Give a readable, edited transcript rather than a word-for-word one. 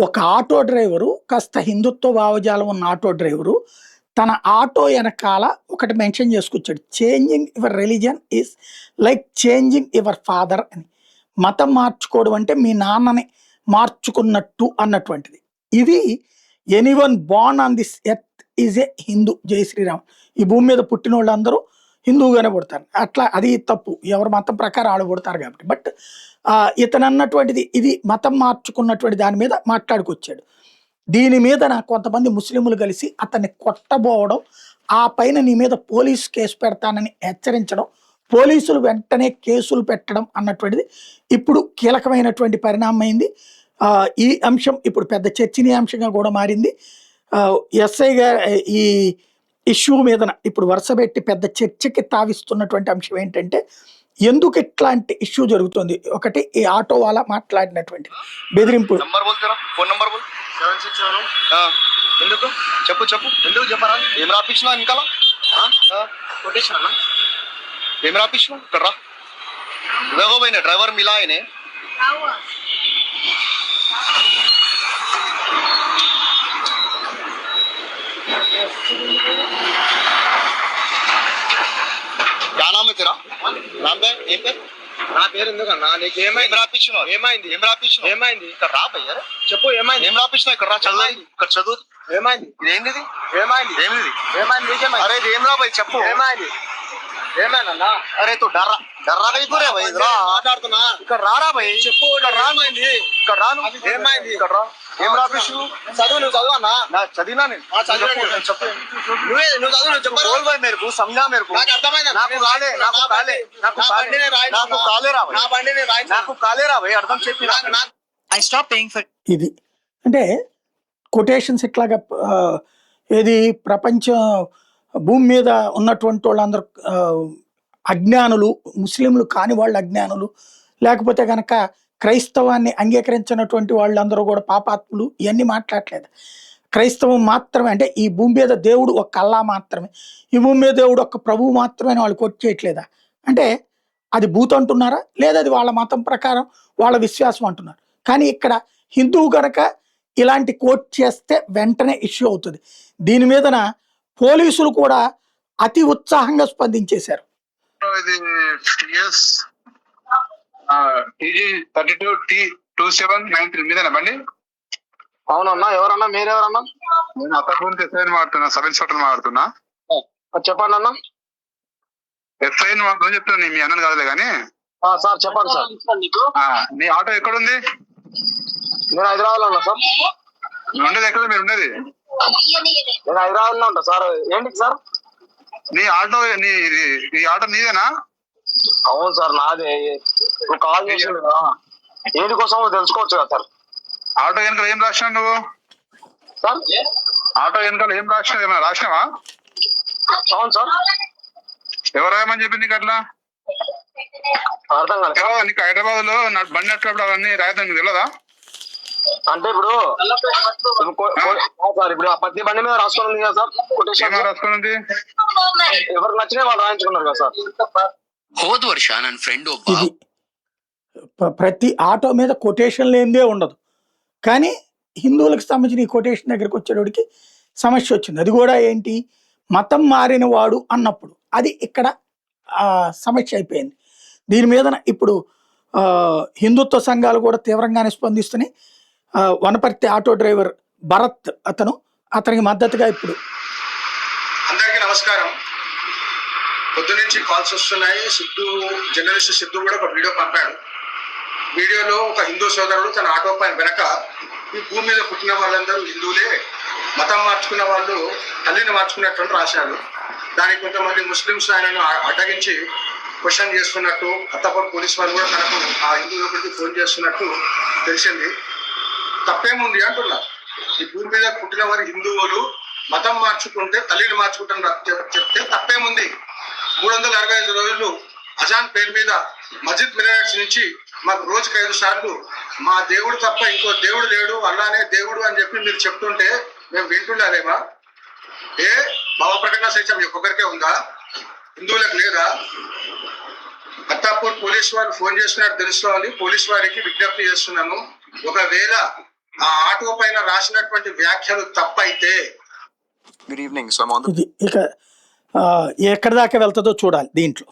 ఒక auto driver కాస్త హిందుత్వ భావజాలం ఉన్న ఆటో డ్రైవరు తన ఆటో వెనకాల ఒకటి మెన్షన్ చేసుకొచ్చాడు. Changing your religion is like changing your father అని. మతం మార్చుకోవడం అంటే మీ నాన్నని మార్చుకున్నట్టు అన్నటువంటిది. ఇది anyone born on this earth is a Hindu. Jai Shriram. ఈ భూమి మీద పుట్టిన వాళ్ళందరూ హిందువుగానే పుడతారు. అట్లా అది తప్పు. ఎవరి మతం ప్రకారం ఆడ పుడతారు కాబట్టి. బట్ ఇతను అన్నటువంటిది ఇది మతం మార్చుకున్నటువంటి దాని మీద మాట్లాడుకొచ్చాడు. దీని మీద కొంతమంది ముస్లింలు కలిసి అతన్ని కొట్టబోవడం, ఆ పైన నీ మీద పోలీస్ కేసు పెడతానని హెచ్చరించడం, పోలీసులు వెంటనే కేసులు పెట్టడం అన్నటువంటిది ఇప్పుడు కీలకమైనటువంటి పరిణామం అయింది. ఈ అంశం ఇప్పుడు పెద్ద చర్చనీయాంశంగా కూడా మారింది. ఎస్ఐ గారు ఈ ఇష్యూ మీద ఇప్పుడు వరుస పెట్టి పెద్ద చర్చకి తావిస్తున్నటువంటి అంశం ఏంటంటే, ఎందుకు ఇట్లాంటి ఇష్యూ జరుగుతుంది? ఒకటి ఈ ఆటో వాళ్ళ మాట్లాడినటువంటి బెదిరింపు. ఎందుకు చెప్పు చెప్పు ఎందుకు చెప్పరా? ఏం రాపించినా ఇంకా కొట్టేసినా ఏం రాపించిన ఇక్కడ రా. देखो भाई ने ड्राइवर मिला है ने क्या नाम है तेरा? नाम पे ఏం పేరు? నా పేరు ఎందుకన్నా? నీకు ఏమైంది? రాపించినా ఏమైంది? ఏం రాపించినా ఏమైంది? ఇక్కడ రా భయ్య చెప్పు ఏమైంది? ఏం రాపించినా ఇక్కడ రా. చదువు ఇక్కడ చదువు. ఏమైంది? ఇదేంది? ఏమైంది? ఏమిది? ఏమైంది? నీకేమైంది? అరే ఏం రా భయ్ చెప్పు ఏమైంది? ఏమైనా? అరే తు డర్రా డర్రా అయిపోరే భయ్. మాట్లాడుతున్నా ఇక్కడ రారా భయ్ చెప్పు. ఇక్కడ రామైంది ఇక్కడ రాను. ఏమైంది? ఇక్కడ రా. ఏం రాపిస్తు? చదువు. నువ్వు చదువు అన్నా. నా చదివినా నేను చెప్పు. నువ్వు చదువు. నువ్వు చెప్పు. బోల్ భాయ్ మేరకు సమझा मेरे को. నాకు అర్థమైంది. నాకు కాలే నాకు కాలే నాకు బండినే రాయి. నాకు కాలే రా భయ్. నా బండినే రాయి. నాకు కాలే రా భయ్. అర్థం చెప్పి ఐ స్టాప్ పేయింగ్ ఫర్ ఇది. అంటే కొటేషన్స్ ఇట్లాగా ఏది ప్రపంచం భూమి మీద ఉన్నటువంటి వాళ్ళందరూ అజ్ఞానులు, ముస్లింలు కాని వాళ్ళు అజ్ఞానులు, లేకపోతే కనుక క్రైస్తవాన్ని అంగీకరించినటువంటి వాళ్ళందరూ కూడా పాపాత్ములు, ఇవన్నీ మాట్లాడలేదు. క్రైస్తవం మాత్రమే అంటే ఈ భూమి మీద దేవుడు ఒక్క అల్లా మాత్రమే, ఈ భూమి మీద దేవుడు ఒక్క ప్రభువు మాత్రమే వాళ్ళు కోట్ చేయట్లేదా? అంటే అది భూత అంటున్నారా? లేదా అది వాళ్ళ మతం ప్రకారం వాళ్ళ విశ్వాసం అంటున్నారు. కానీ ఇక్కడ హిందువు కనుక ఇలాంటి కోట్ చేస్తే వెంటనే ఇష్యూ అవుతుంది. దీని మీదన పోలీసులు కూడా అతి ఉత్సాహంగా స్పందించేశారు. ఇది టిఎస్ 32T2793 మీదేనా బండి? అవునన్నా. ఎవరన్నా? మీరెవరన్నా? నేను అత్తపూర్ ఎస్ఐని మాడుతున్నా, సబ్ ఇన్స్పెక్టర్ మాడుతున్నా. చెప్పండి అన్న. ఎస్ఐని మాడుతున్నా చెప్తున్నా, మీ అన్నను కాదులే కానీ. సార్ చెప్పండి సార్. నీ ఆటో ఎక్కడుంది? నేను హైదరాబాద్ లో ఉన్నా సార్. ఉండేది ఎక్కడ? మీరు ఉండేది? నేను హైదరాబాద్ లో ఉంటా సార్. ఏంటి సార్? నీ ఆటో నీ ఆటో నీదేనా? అవును సార్ నాదే. నువ్వు కాల్ చేసిండు కదా, ఏంటి కోసం తెలుసుకోవచ్చు కదా సార్. ఆటో వెనకాల ఏం రాసినావు నువ్వు? సార్ ఆటో వెనకాల ఏం రాసినావు? ఏమైనా రాసినావా? అవును సార్. ఎవరు రాయమని చెప్పింది నీకు అట్లా? అర్థం కాదు. నీకు హైదరాబాద్ లో బండి నడిచినప్పుడు అవన్నీ రాయడం నీకు తెలియదా? అంటే ఇప్పుడు సార్ ఇప్పుడు ప్రతి బండి మీద రాసుకుని కదా సార్ కొటేషన్. రాసుకున్నది ఎవరికి నచ్చినా వాళ్ళు రాయించుకున్నారు కదా సార్. ఇది ప్రతి ఆటో మీద కొటేషన్ లేనిదే ఉండదు. కానీ హిందువులకు సంబంధించిన ఈ కొటేషన్ దగ్గరికి వచ్చేటోడికి సమస్య వచ్చింది. అది కూడా ఏంటి, మతం మారిన వాడు అన్నప్పుడు అది ఇక్కడ సమస్య అయిపోయింది. దీని మీద ఇప్పుడు హిందుత్వ సంఘాలు కూడా తీవ్రంగానే స్పందిస్తున్నాయి. వనపర్తి ఆటో డ్రైవర్ భరత్ అతనికి మద్దతుగా ఇప్పుడు. అందరికీ నమస్కారం. పొద్దునుంచి కాల్స్ వస్తున్నాయి. జర్నలిస్ట్ సిద్ధు కూడా ఒక వీడియో పంపాడు. వీడియోలో ఒక హిందూ సోదరుడు తన ఆటో పైన వెనక ఈ భూమి మీద పుట్టిన వాళ్ళందరూ హిందువులే, మతం మార్చుకున్న వాళ్ళు తల్లిని మార్చుకున్నట్టు రాశాడు. దానికి కొంతమంది ముస్లింస్ ఆయనను అడ్డగించి క్వశ్చన్ చేస్తున్నట్టు, అత్తపూర్ పోలీస్ వాళ్ళు కూడా తనకు ఆ హిందూ యువకుడికి ఫోన్ చేస్తున్నట్టు తెలిసింది. తప్పేముంది అంటున్నారు. ఈ భూమి మీద పుట్టిన వారు హిందువులు మతం మార్చుకుంటే తల్లిని మార్చుకుంటారు చెప్తే తప్పేముంది? 365 రోజులు అజాన్ పేరు మీద మస్జిద్ మినార్స్ నుంచి మాకు రోజుకి 5 సార్లు మా దేవుడు తప్ప ఇంకో దేవుడు లేడు, అల్లానే దేవుడు అని చెప్పి మీరు చెప్తుంటే మేము వింటుండాలేమా? భావ ప్రకటన స్వేచ్ఛ ఒక్కొక్కరికే ఉందా? హిందువులకు లేదా? అత్తాపూర్ పోలీస్ వారు ఫోన్ చేస్తున్నట్టు తెలుసుకోవాలి. పోలీస్ వారికి విజ్ఞప్తి చేస్తున్నాను, ఒకవేళ ఆ ఆటో పైన రాసినటువంటి వ్యాఖ్యలు తప్పైతే గుడ్ ఈవినింగ్. సో ఇది ఇక ఎక్కడి దాకా వెళ్తుందో చూడాలి దీంట్లో.